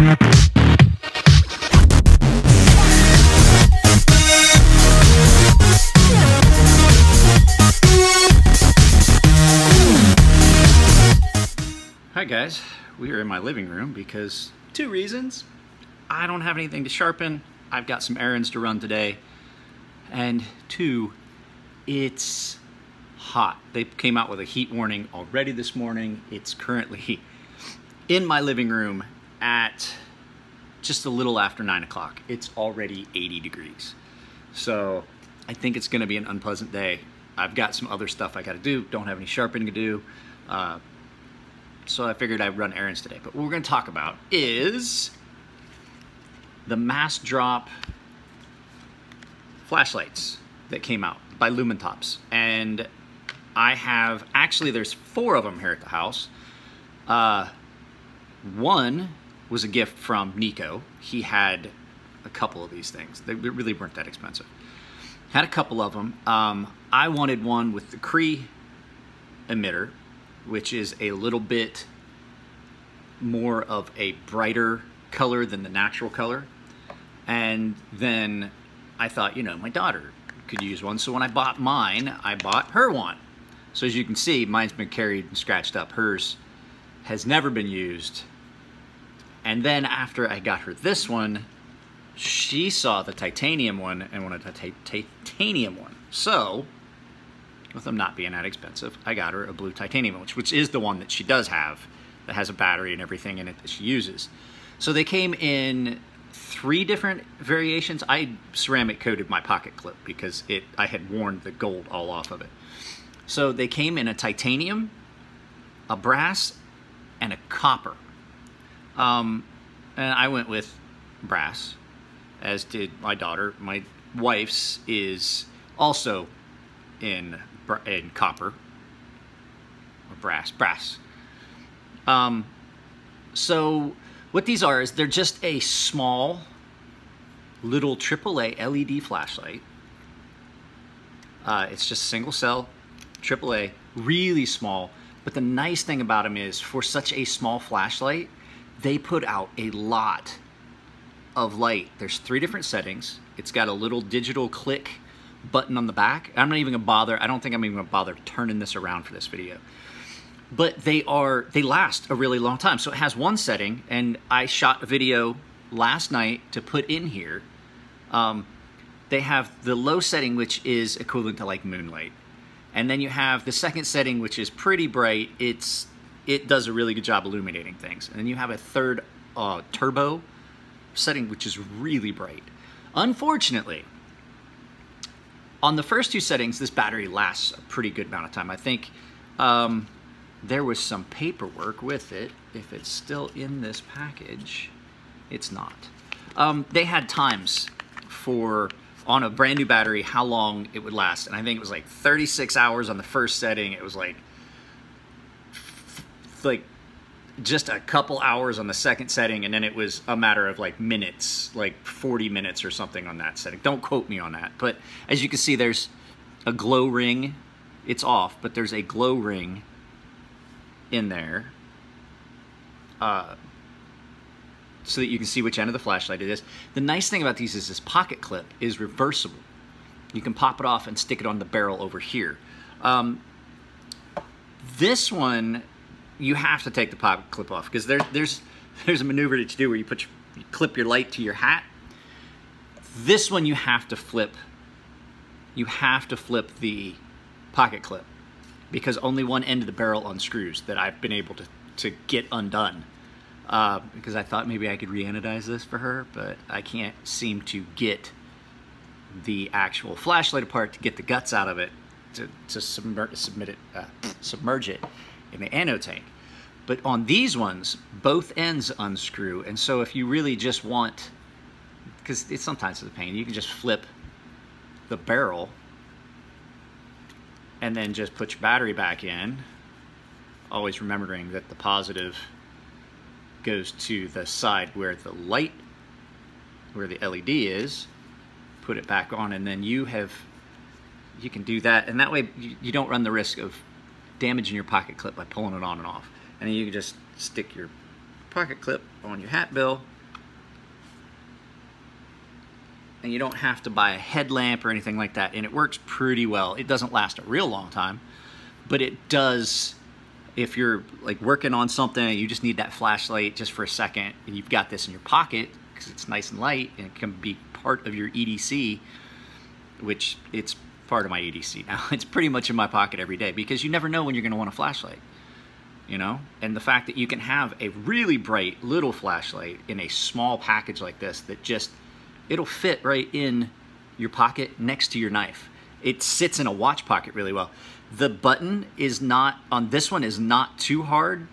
Hi guys, we are in my living room because two reasons. I don't have anything to sharpen, I've got some errands to run today, and two, it's hot. They came out with a heat warning already this morning. It's currently in my living room at just a little after 9 o'clock. It's already 80 degrees. So I think it's gonna be an unpleasant day. I've got some other stuff I gotta do, don't have any sharpening to do. So I figured I'd run errands today. But what we're going to talk about is the mass drop flashlights that came out by Lumintops. And I have, actually there's 4 of them here at the house. One was a gift from Nico. He had a couple of these things. They really weren't that expensive. Had a couple of them. I wanted one with the Cree emitter, which is a little bit more of a brighter color than the natural color. And then I thought, you know, my daughter could use one. So when I bought mine, I bought her one. So as you can see, mine's been carried and scratched up. Hers has never been used. And then after I got her this one, she saw the titanium one and wanted a titanium one. So, with them not being that expensive, I got her a blue titanium, which is the one that she does have, that has a battery and everything in it that she uses. So they came in 3 different variations. I ceramic coated my pocket clip because I had worn the gold all off of it. So they came in a titanium, a brass, and a copper. And I went with brass, as did my daughter. My wife's is also in copper or brass. So what these are is they're just a small little AAA LED flashlight. It's just single cell AAA, really small. But the nice thing about them is, for such a small flashlight, they put out a lot of light. There's 3 different settings. It's got a little digital click button on the back. I'm not even gonna bother, I don't think I'm even gonna bother turning this around for this video. But they last a really long time. So it has one setting, and I shot a video last night to put in here. They have the low setting, which is equivalent to like moonlight. And then you have the second setting, which is pretty bright. It does a really good job illuminating things. And then you have a third turbo setting, which is really bright. Unfortunately, on the first 2 settings, this battery lasts a pretty good amount of time. I think there was some paperwork with it. If it's still in this package, it's not. They had times for, on a brand new battery, how long it would last. And I think it was like 36 hours on the first setting. It was like just a couple hours on the second setting, and then it was a matter of like minutes, like 40 minutes or something on that setting. Don't quote me on that. But as you can see, there's a glow ring. It's off, but there's a glow ring in there so that you can see which end of the flashlight it is. The nice thing about these is this pocket clip is reversible. You can pop it off and stick it on the barrel over here. This one, you have to take the pocket clip off because there's a maneuver that you do where you clip your light to your hat. This one you have to flip. You have to flip the pocket clip because only one end of the barrel unscrews that I've been able to get undone. Because I thought maybe I could re-anodize this for her, but I can't seem to get the actual flashlight apart to get the guts out of it to submerge it in the anode tank. But on these ones, both ends unscrew, and so if you really just want, because sometimes it's a pain, you can just flip the barrel and then just put your battery back in, always remembering that the positive goes to the side where the light, where the LED is, put it back on, and then you can do that, and that way you don't run the risk of damaging your pocket clip by pulling it on and off. And then you can just stick your pocket clip on your hat bill. And you don't have to buy a headlamp or anything like that, and it works pretty well. It doesn't last a real long time, but it does if you're like working on something and you just need that flashlight just for a second, and you've got this in your pocket because it's nice and light and it can be part of your EDC, which it's part of my EDC now. It's pretty much in my pocket every day because you never know when you're going to want a flashlight, you know? And the fact that you can have a really bright little flashlight in a small package like this that just, it'll fit right in your pocket next to your knife. It sits in a watch pocket really well. The button is not, on this one, is not too hard,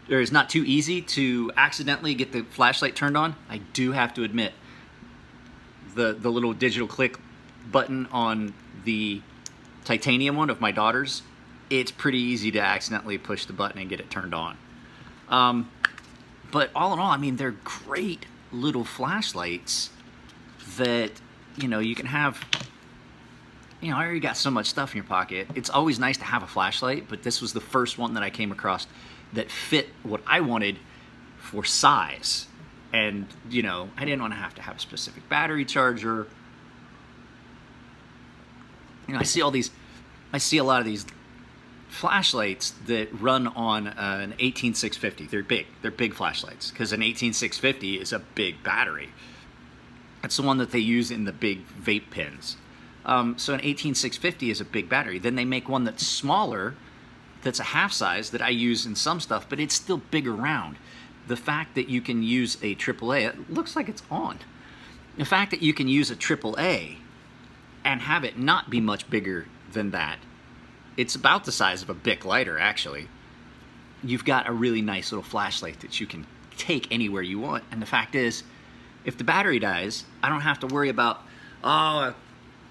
or is not too easy to accidentally get the flashlight turned on. I do have to admit, the little digital click button on the titanium one of my daughter's, it's pretty easy to accidentally push the button and get it turned on. But all in all, I mean, they're great little flashlights that, you know, you can have. You know, I already got so much stuff in your pocket. It's always nice to have a flashlight, but this was the first one that I came across that fit what I wanted for size. And, you know, I didn't want to have a specific battery charger. You know, I see a lot of these flashlights that run on an 18650. They're big flashlights because an 18650 is a big battery. That's the one that they use in the big vape pens. So an 18650 is a big battery. Then they make one that's smaller, that's a half size that I use in some stuff, but it's still bigger round. The fact that you can use a AAA, it looks like it's on. The fact that you can use a AAA and have it not be much bigger than that, it's about the size of a Bic lighter actually. You've got a really nice little flashlight that you can take anywhere you want. And the fact is, if the battery dies, I don't have to worry about, oh,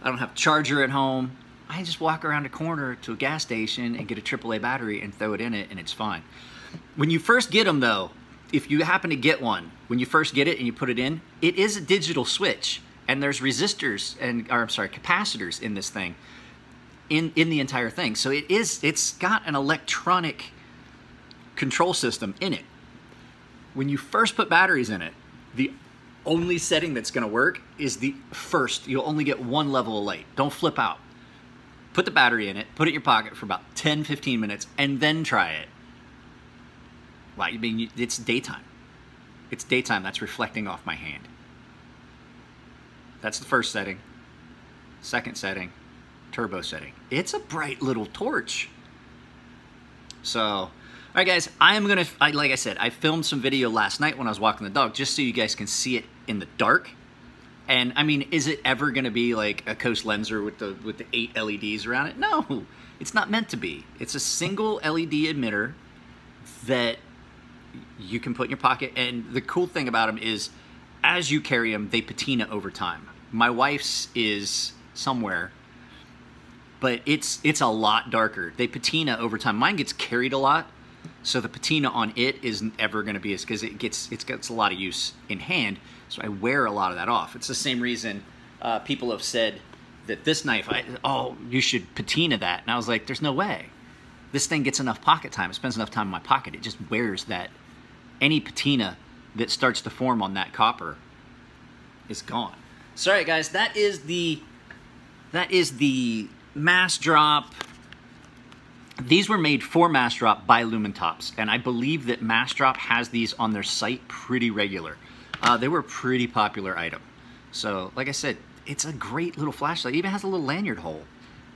I don't have a charger at home. I just walk around a corner to a gas station and get a AAA battery and throw it in it and it's fine. When you first get them though, if you happen to get one, when you first get it and you put it in, it is a digital switch and there's resistors and, or I'm sorry, capacitors in this thing, in the entire thing. So it's got an electronic control system in it. When you first put batteries in it, the only setting that's going to work is the first. You'll only get one level of light. Don't flip out. Put the battery in it, put it in your pocket for about 10-15 minutes, and then try it. Wow, I mean, it's daytime. It's daytime. That's reflecting off my hand. That's the first setting. Second setting, turbo setting. It's a bright little torch. So, all right, guys, like I said, I filmed some video last night when I was walking the dog just so you guys can see it in the dark. And I mean, is it ever going to be like a Coast Lenser with the 8 LEDs around it? No, it's not meant to be. It's a single LED emitter that you can put in your pocket. And the cool thing about them is, as you carry them, they patina over time. My wife's is somewhere, but it's a lot darker. They patina over time. Mine gets carried a lot. So the patina on it isn't ever going to be as, because it gets a lot of use in hand. So I wear a lot of that off. It's the same reason people have said that this knife, oh, you should patina that. And I was like, there's no way. This thing gets enough pocket time. It spends enough time in my pocket. It just wears that. Any patina that starts to form on that copper is gone. So, all right, guys, that is the Mass Drop. These were made for Mass Drop by Lumintops, and I believe that Mass Drop has these on their site pretty regular. They were a pretty popular item. So, like I said, it's a great little flashlight. It even has a little lanyard hole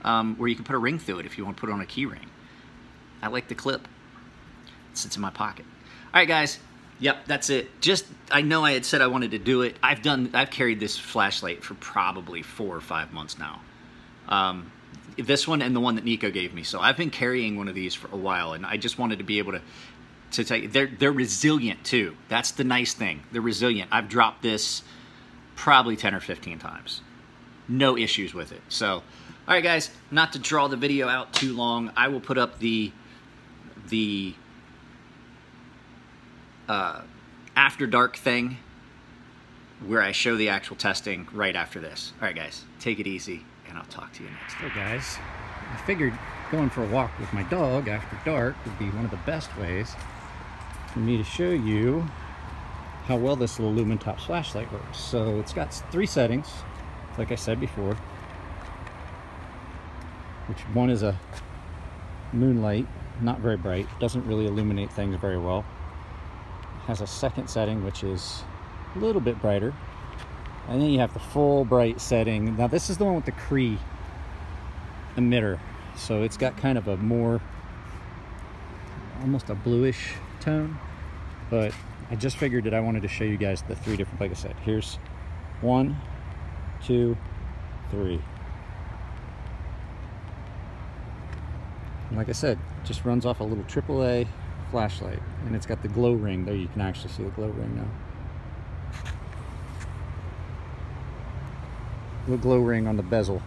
where you can put a ring through it if you want to put it on a key ring. I like the clip. It sits in my pocket. All right, guys. Yep, that's it. I know I had said I wanted to do it. I've carried this flashlight for probably 4 or 5 months now. This one and the one that Nico gave me. So I've been carrying one of these for a while, and I just wanted to be able to tell you, they're resilient too. That's the nice thing. They're resilient. I've dropped this probably 10 or 15 times. No issues with it. So, all right, guys, not to draw the video out too long, I will put up the after dark thing where I show the actual testing right after this. All right, guys, take it easy, and I'll talk to you next time. So, guys, I figured going for a walk with my dog after dark would be one of the best ways for me to show you how well this little lumintops flashlight works. So it's got 3 settings, like I said before, which one is a moonlight, not very bright, doesn't really illuminate things very well. It has a second setting which is a little bit brighter, and then you have the full bright setting. Now this is the one with the Cree emitter, so it's got kind of a more, almost a bluish tone, but I just figured that I wanted to show you guys the 3 different, like I said, here's 1, 2, 3. And like I said, it just runs off a little AAA flashlight, and it's got the glow ring there. You can actually see the glow ring now. Little glow ring on the bezel.